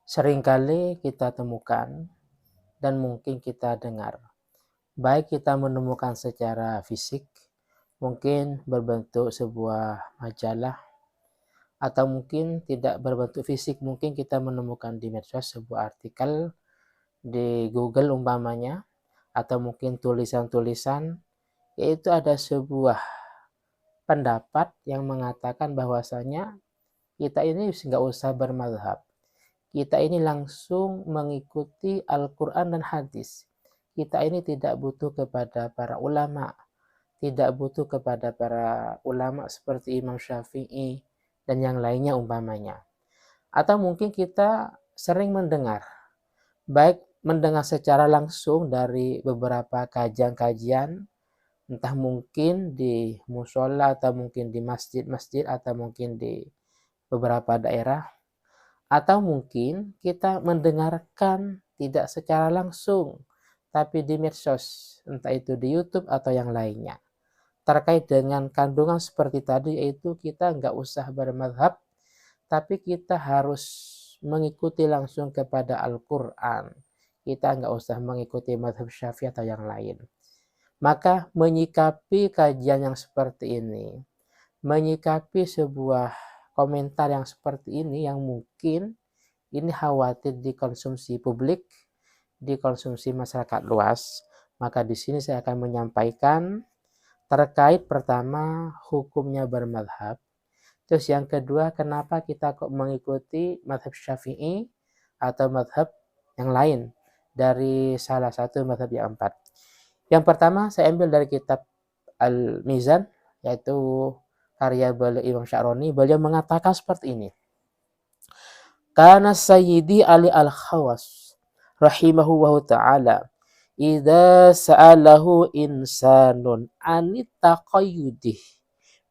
Seringkali kita temukan dan mungkin kita dengar, baik kita menemukan secara fisik, mungkin berbentuk sebuah majalah, atau mungkin tidak berbentuk fisik, mungkin kita menemukan di medsos sebuah artikel di Google umpamanya, atau mungkin tulisan-tulisan, yaitu ada sebuah pendapat yang mengatakan bahwasanya kita ini nggak usah bermadhab. Kita ini langsung mengikuti Al-Quran dan hadis. Kita ini tidak butuh kepada para ulama, tidak butuh kepada para ulama seperti Imam Syafi'i dan yang lainnya umpamanya. Atau mungkin kita sering mendengar, baik mendengar secara langsung dari beberapa kajian-kajian, entah mungkin di musola atau mungkin di masjid-masjid atau mungkin di beberapa daerah, atau mungkin kita mendengarkan tidak secara langsung, tapi di medsos, entah itu di YouTube atau yang lainnya. Terkait dengan kandungan seperti tadi, yaitu kita nggak usah bermadhab, tapi kita harus mengikuti langsung kepada Al-Quran. Kita nggak usah mengikuti madhab Syafi'i atau yang lain. Maka menyikapi kajian yang seperti ini, menyikapi sebuah komentar yang seperti ini yang mungkin ini khawatir dikonsumsi publik, dikonsumsi masyarakat luas, maka di sini saya akan menyampaikan terkait pertama hukumnya bermadhab, terus yang kedua kenapa kita kok mengikuti madhab Syafi'i atau madhab yang lain dari salah satu madhab yang empat. Yang pertama saya ambil dari kitab Al-Mizan, yaitu karya beliau Imam Sya'roni. Beliau mengatakan seperti ini. Kana Sayyidi Ali Al-Khawas rahimahullahu ta'ala idza sa'alahu insanun anit taqayyudih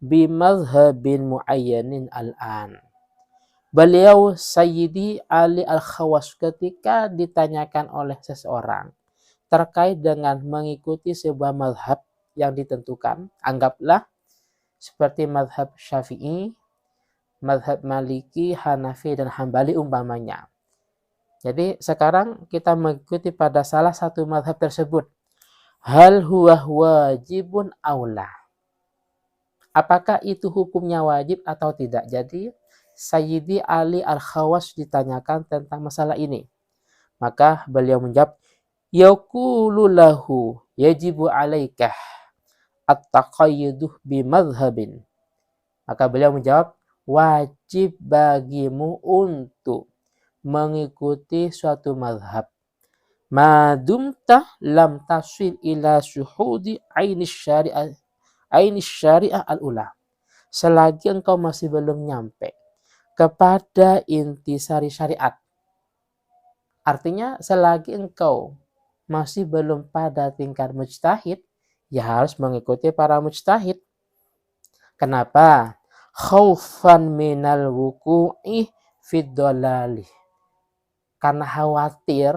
bimadhhabin muayyanin al-an. Beliau Sayyidi Ali Al-Khawas ketika ditanyakan oleh seseorang terkait dengan mengikuti sebuah madhab yang ditentukan, anggaplah seperti madhab Syafi'i, madhab Maliki, Hanafi, dan Hambali umpamanya. Jadi sekarang kita mengikuti pada salah satu madhab tersebut. Hal huwa wajibun aula. Apakah itu hukumnya wajib atau tidak? Jadi Sayyidi Ali Al-Khawas ditanyakan tentang masalah ini. Maka beliau menjawab, yaqulu lahu yajibu alaikah at-taqayyuduh bimadhhabin. Maka beliau menjawab, wajib bagimu untuk mengikuti suatu madhab. Madumta lam tasil ila syuhudi ainis syariah al-ula. Selagi engkau masih belum nyampe kepada intisari syariat. Artinya selagi engkau masih belum pada tingkat mujtahid, ya harus mengikuti para mujtahid. Kenapa? Khaufan minal wuku'i fid dhalali. Karena khawatir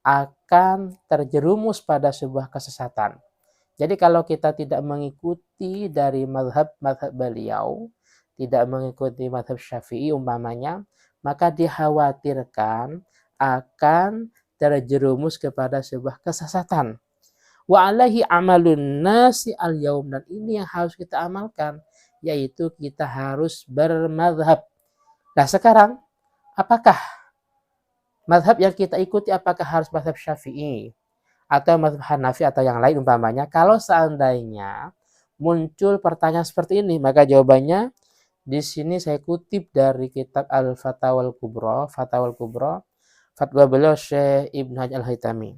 akan terjerumus pada sebuah kesesatan. Jadi kalau kita tidak mengikuti dari madhab beliau, tidak mengikuti madhab Syafi'i umpamanya, maka dikhawatirkan akan terjerumus kepada sebuah kesesatan. Wa alaihi amalun nasi al-yaum, dan ini yang harus kita amalkan, yaitu kita harus bermadhab. Nah sekarang, apakah madhab yang kita ikuti, apakah harus madhab Syafi'i atau madhab Hanafi atau yang lain umpamanya? Kalau seandainya muncul pertanyaan seperti ini, maka jawabannya di sini saya kutip dari kitab Al-Fatawal Kubra, fatwa beliau Syekh Ibn Hajar Al-Haytami.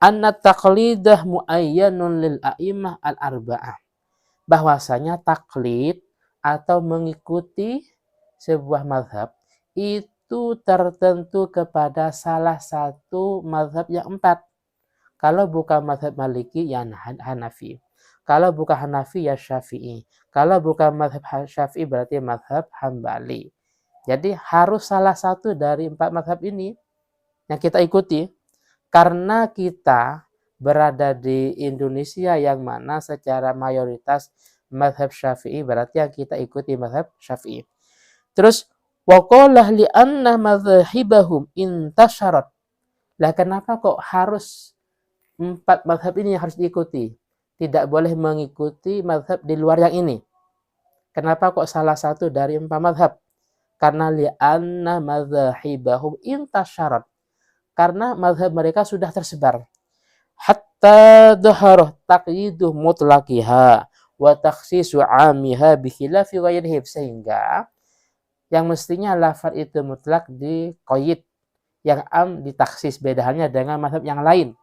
Anna taqlidah muayyanun lil a'imah al-arba'ah. Bahwasanya taklid atau mengikuti sebuah madhab itu tertentu kepada salah satu madhab yang empat. Kalau bukan madhab Maliki, ya Hanafi. Kalau bukan Hanafi, ya Syafi'i. Kalau bukan madhab Syafi'i, berarti madhab Hambali. Jadi harus salah satu dari empat madhab ini yang kita ikuti. Karena kita berada di Indonesia yang mana secara mayoritas madhab Syafi'i, berarti yang kita ikuti madhab Syafi'i. Terus Wa qala li anna madzahibahum intasyarat. Lah kenapa kok harus 4 mazhab ini yang harus diikuti? Tidak boleh mengikuti mazhab di luar yang ini. Kenapa kok salah satu dari 4 mazhab? Karena li'anna madzahibahum intasyarat. Karena mazhab mereka sudah tersebar. Hatta dhaharah taqyidu mutlaqiha wa takhsisu 'amiha bi khilafi ghairihim, sehingga yang mestinya lafaz itu mutlak diqayyid, yang am ditaksis, beda halnya dengan mazhab yang lain.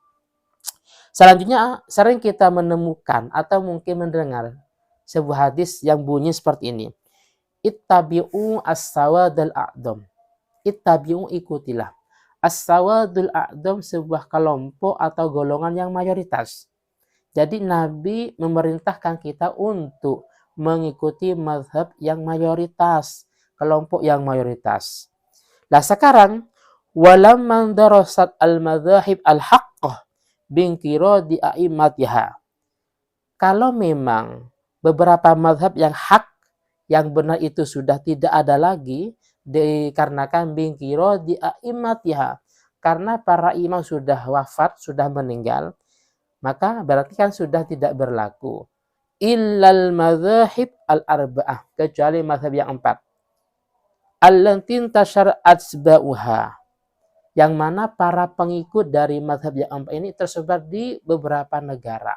Selanjutnya sering kita menemukan atau mungkin mendengar sebuah hadis yang bunyi seperti ini. Ittabi'u as-sawadal a'dam. Ittabi'u, ikutilah. As-sawadul a'dam, sebuah kelompok atau golongan yang mayoritas. Jadi Nabi memerintahkan kita untuk mengikuti mazhab yang mayoritas, kelompok yang mayoritas. Nah sekarang, walamman darasat al-madzahib al-haqqah bingkiro di a'immatiha. Kalau memang beberapa mazhab yang hak, yang benar itu sudah tidak ada lagi, dikarenakan bingkiro di a'immatiha, karena para imam sudah wafat, sudah meninggal, maka berarti kan sudah tidak berlaku. Illal madzahib al-arba'ah, kecuali mazhab yang 4. Allantin tasyar atsba'uha, yang mana para pengikut dari mazhab yang 4 ini tersebar di beberapa negara.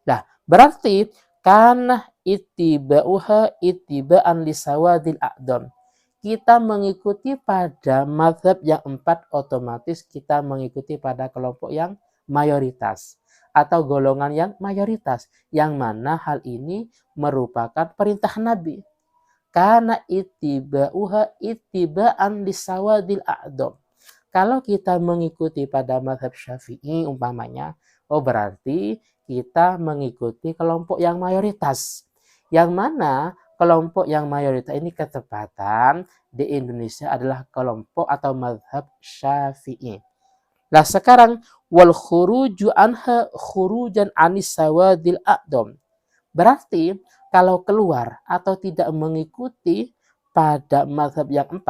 Nah, berarti karena ittiba'uha ittiba'an lisawadil a'dam. Kita mengikuti pada mazhab yang 4, otomatis kita mengikuti pada kelompok yang mayoritas atau golongan yang mayoritas, yang mana hal ini merupakan perintah Nabi. Karena ittiba'uha ittiba'an lisawadil a'dam. Kalau kita mengikuti pada mazhab Syafi'i umpamanya, oh berarti kita mengikuti kelompok yang mayoritas. Yang mana kelompok yang mayoritas ini ketepatan di Indonesia adalah kelompok atau mazhab Syafi'i. Nah sekarang, wal khuruju anha khurujan anis sawadil a'dam. Berarti kalau keluar atau tidak mengikuti pada mazhab yang 4,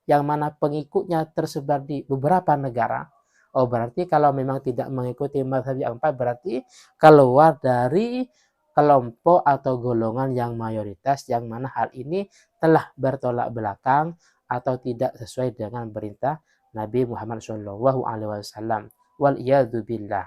yang mana pengikutnya tersebar di beberapa negara, oh berarti kalau memang tidak mengikuti mazhab yang 4, berarti keluar dari kelompok atau golongan yang mayoritas, yang mana hal ini telah bertolak belakang atau tidak sesuai dengan perintah Nabi Muhammad SAW. Wal iyadu billah.